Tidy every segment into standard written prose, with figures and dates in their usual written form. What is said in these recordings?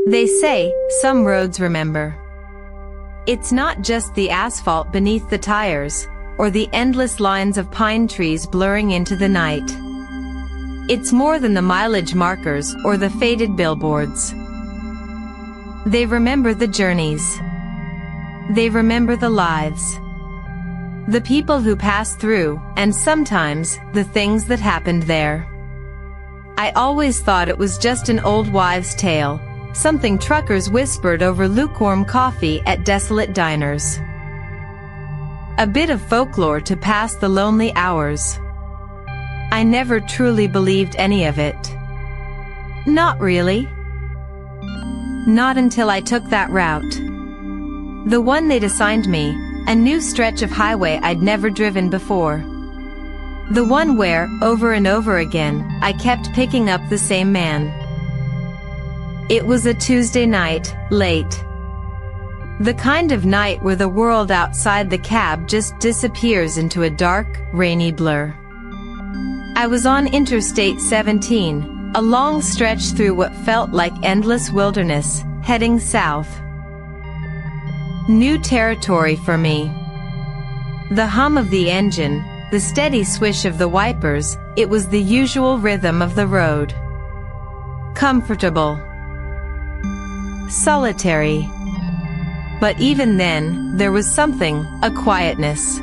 They say, some roads remember. It's not just the asphalt beneath the tires, or the endless lines of pine trees blurring into the night. It's more than the mileage markers or the faded billboards. They remember the journeys. They remember the lives. The people who passed through, and sometimes, the things that happened there. I always thought it was just an old wives' tale, something truckers whispered over lukewarm coffee at desolate diners. A bit of folklore to pass the lonely hours. I never truly believed any of it. Not really. Not until I took that route. The one they'd assigned me, a new stretch of highway I'd never driven before. The one where, over and over again, I kept picking up the same man. It was a Tuesday night, late. The kind of night where the world outside the cab just disappears into a dark, rainy blur. I was on Interstate 17, a long stretch through what felt like endless wilderness, heading south. New territory for me. The hum of the engine, the steady swish of the wipers, it was the usual rhythm of the road. Comfortable. Solitary. But even then, there was something, a quietness.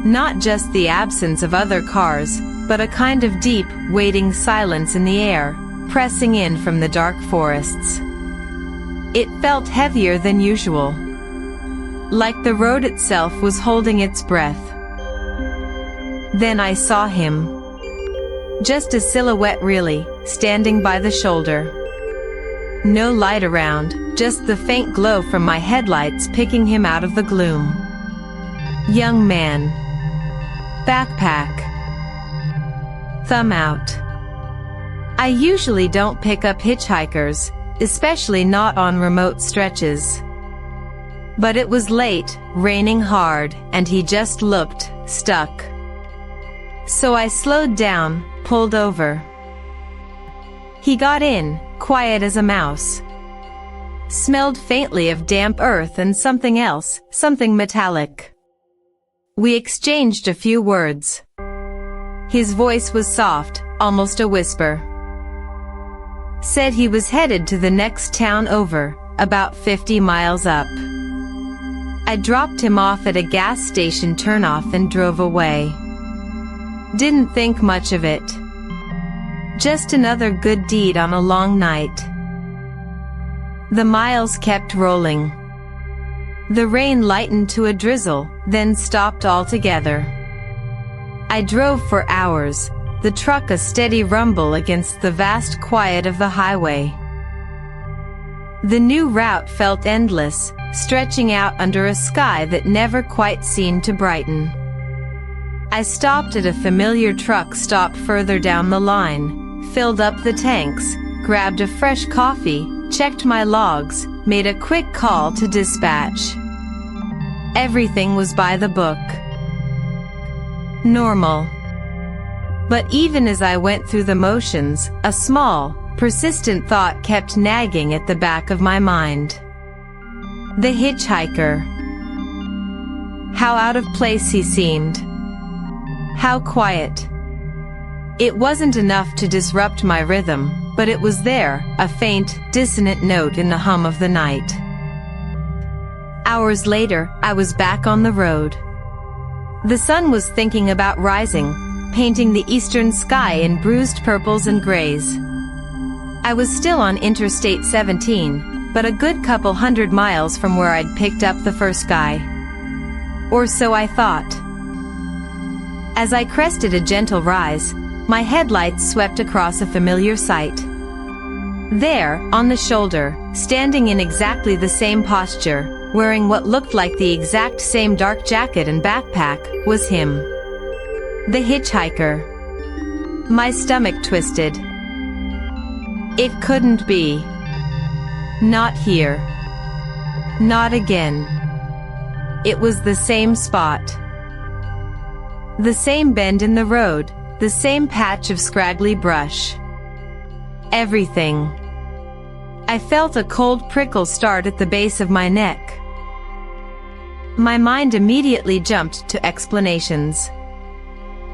Not just the absence of other cars, but a kind of deep, waiting silence in the air, pressing in from the dark forests. It felt heavier than usual. Like the road itself was holding its breath. Then I saw him. Just a silhouette really, standing by the shoulder. No light around, just the faint glow from my headlights picking him out of the gloom. Young man. Backpack. Thumb out. I usually don't pick up hitchhikers, especially not on remote stretches. But it was late, raining hard, and he just looked stuck. So I slowed down, pulled over. He got in, quiet as a mouse. Smelled faintly of damp earth and something else, something metallic. We exchanged a few words. His voice was soft, almost a whisper. Said he was headed to the next town over, about 50 miles up. I dropped him off at a gas station turnoff and drove away. Didn't think much of it. Just another good deed on a long night. The miles kept rolling. The rain lightened to a drizzle, then stopped altogether. I drove for hours, the truck a steady rumble against the vast quiet of the highway. The new route felt endless, stretching out under a sky that never quite seemed to brighten. I stopped at a familiar truck stop further down the line, filled up the tanks, grabbed a fresh coffee, checked my logs, made a quick call to dispatch. Everything was by the book. Normal. But even as I went through the motions, a small, persistent thought kept nagging at the back of my mind. The hitchhiker. How out of place he seemed. How quiet. It wasn't enough to disrupt my rhythm, but it was there, a faint, dissonant note in the hum of the night. Hours later, I was back on the road. The sun was thinking about rising, painting the eastern sky in bruised purples and grays. I was still on Interstate 17, but a good couple hundred miles from where I'd picked up the first guy. Or so I thought. As I crested a gentle rise, my headlights swept across a familiar sight. There, on the shoulder, standing in exactly the same posture, wearing what looked like the exact same dark jacket and backpack, was him. The hitchhiker. My stomach twisted. It couldn't be. Not here. Not again. It was the same spot. The same bend in the road, the same patch of scraggly brush. Everything. I felt a cold prickle start at the base of my neck. My mind immediately jumped to explanations.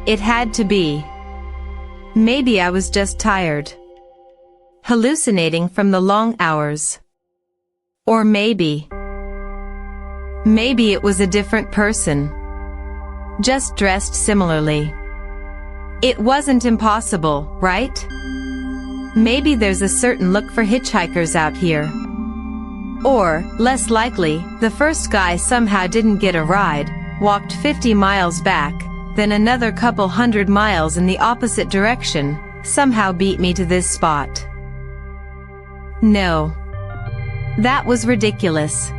It had to be. Maybe I was just tired, hallucinating from the long hours. Or maybe it was a different person, just dressed similarly. It wasn't impossible, right? Maybe there's a certain look for hitchhikers out here. Or, less likely, the first guy somehow didn't get a ride, walked 50 miles back, then another couple 100 miles in the opposite direction, somehow beat me to this spot. No. That was ridiculous.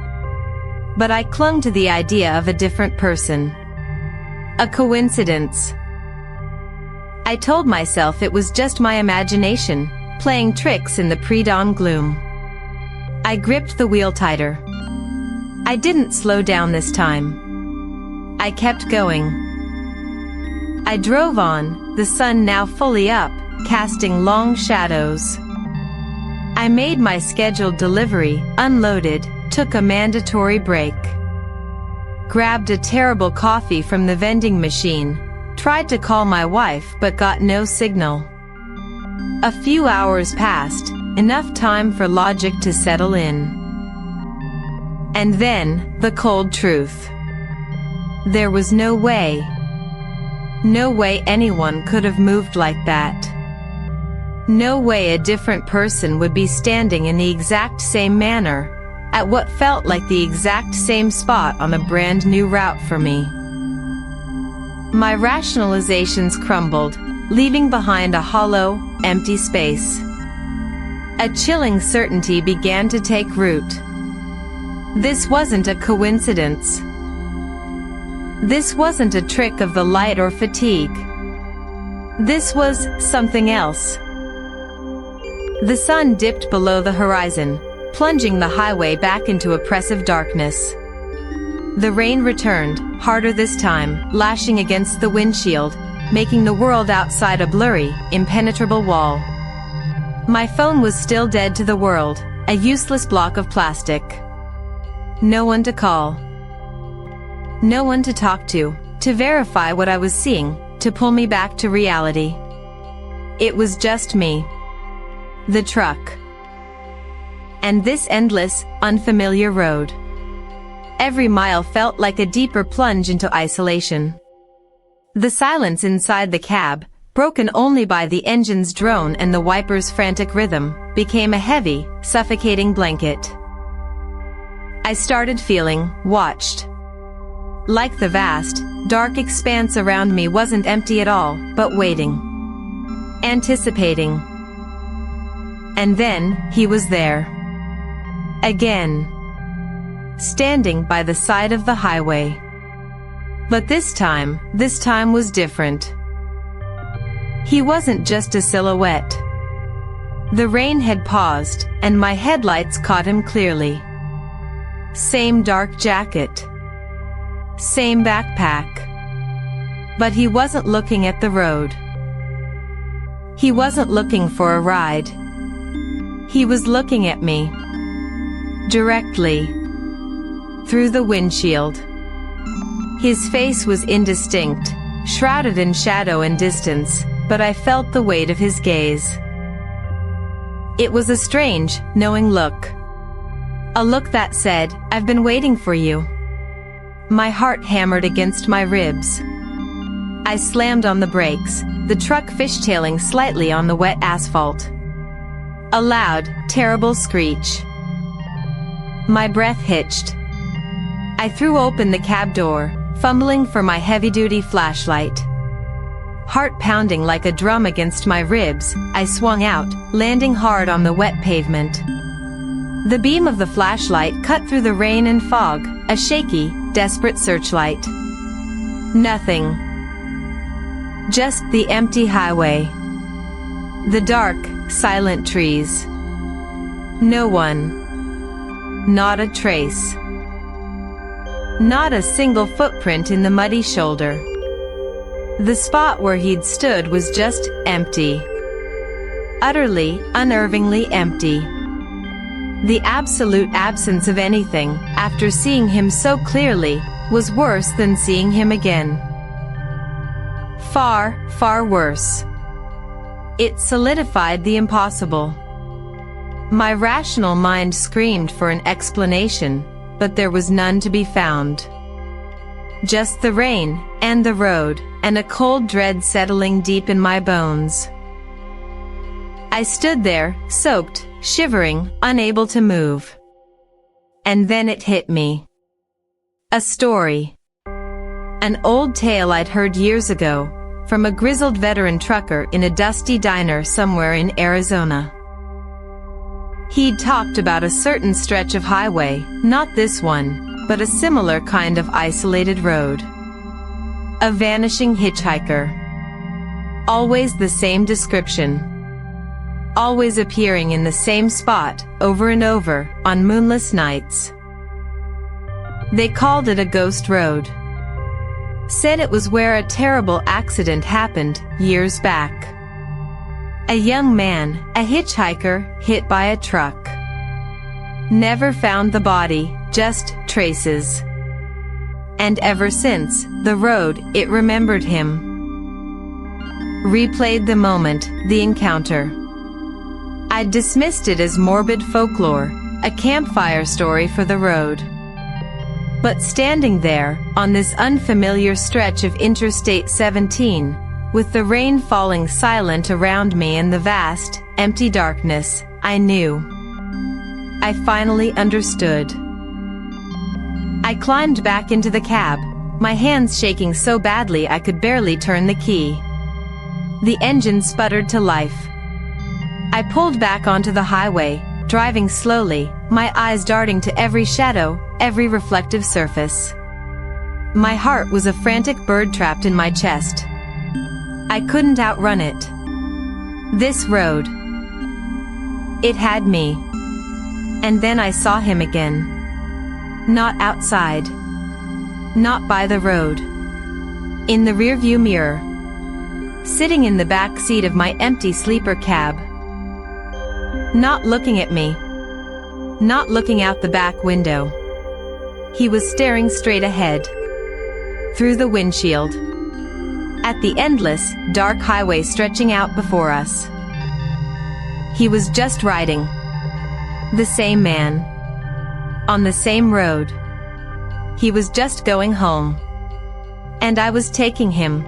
But I clung to the idea of a different person. A coincidence. I told myself it was just my imagination, playing tricks in the pre-dawn gloom. I gripped the wheel tighter. I didn't slow down this time. I kept going. I drove on, the sun now fully up, casting long shadows. I made my scheduled delivery, unloaded, took a mandatory break. Grabbed a terrible coffee from the vending machine, tried to call my wife but got no signal. A few hours passed, enough time for logic to settle in. And then, the cold truth. There was no way anyone could have moved like that. No way a different person would be standing in the exact same manner, at what felt like the exact same spot on a brand new route for me. My rationalizations crumbled, leaving behind a hollow, empty space. A chilling certainty began to take root. This wasn't a coincidence. This wasn't a trick of the light or fatigue. This was something else. The sun dipped below the horizon, plunging the highway back into oppressive darkness. The rain returned, harder this time, lashing against the windshield, making the world outside a blurry, impenetrable wall. My phone was still dead to the world, a useless block of plastic. No one to call. No one to talk to verify what I was seeing, to pull me back to reality. It was just me. The truck. And this endless, unfamiliar road. Every mile felt like a deeper plunge into isolation. The silence inside the cab, broken only by the engine's drone and the wiper's frantic rhythm, became a heavy, suffocating blanket. I started feeling watched. Like the vast, dark expanse around me wasn't empty at all, but waiting. Anticipating. And then, he was there. Again. Standing by the side of the highway. But this time was different. He wasn't just a silhouette. The rain had paused, and my headlights caught him clearly. Same dark jacket. Same backpack. But he wasn't looking at the road. He wasn't looking for a ride. He was looking at me. Directly. Through the windshield. His face was indistinct, shrouded in shadow and distance, but I felt the weight of his gaze. It was a strange, knowing look. A look that said, "I've been waiting for you." My heart hammered against my ribs. I slammed on the brakes, the truck fishtailing slightly on the wet asphalt. A loud, terrible screech. My breath hitched. I threw open the cab door, fumbling for my heavy-duty flashlight. Heart pounding like a drum against my ribs, I swung out, landing hard on the wet pavement. The beam of the flashlight cut through the rain and fog, a shaky, desperate searchlight. Nothing. Just the empty highway. The dark, silent trees. No one. Not a trace. Not a single footprint in the muddy shoulder. The spot where he'd stood was just empty. Utterly, unnervingly empty. The absolute absence of anything, after seeing him so clearly, was worse than seeing him again. Far, far worse. It solidified the impossible. My rational mind screamed for an explanation, but there was none to be found. Just the rain, and the road, and a cold dread settling deep in my bones. I stood there, soaked, shivering, unable to move. And then it hit me. A story. An old tale I'd heard years ago, from a grizzled veteran trucker in a dusty diner somewhere in Arizona. He'd talked about a certain stretch of highway, not this one, but a similar kind of isolated road. A vanishing hitchhiker. Always the same description. Always appearing in the same spot, over and over, on moonless nights. They called it a ghost road. Said it was where a terrible accident happened, years back. A young man, a hitchhiker, hit by a truck. Never found the body, just traces. And ever since, the road, it remembered him. Replayed the moment, the encounter. I'd dismissed it as morbid folklore, a campfire story for the road. But standing there, on this unfamiliar stretch of Interstate 17, with the rain falling silent around me and the vast, empty darkness, I knew. I finally understood. I climbed back into the cab, my hands shaking so badly I could barely turn the key. The engine sputtered to life. I pulled back onto the highway, driving slowly, my eyes darting to every shadow, every reflective surface. My heart was a frantic bird trapped in my chest. I couldn't outrun it. This road. It had me. And then I saw him again. Not outside. Not by the road. In the rearview mirror. Sitting in the back seat of my empty sleeper cab. Not looking at me. Not looking out the back window. He was staring straight ahead. Through the windshield. At the endless, dark highway stretching out before us. He was just riding. The same man. On the same road. He was just going home. And I was taking him.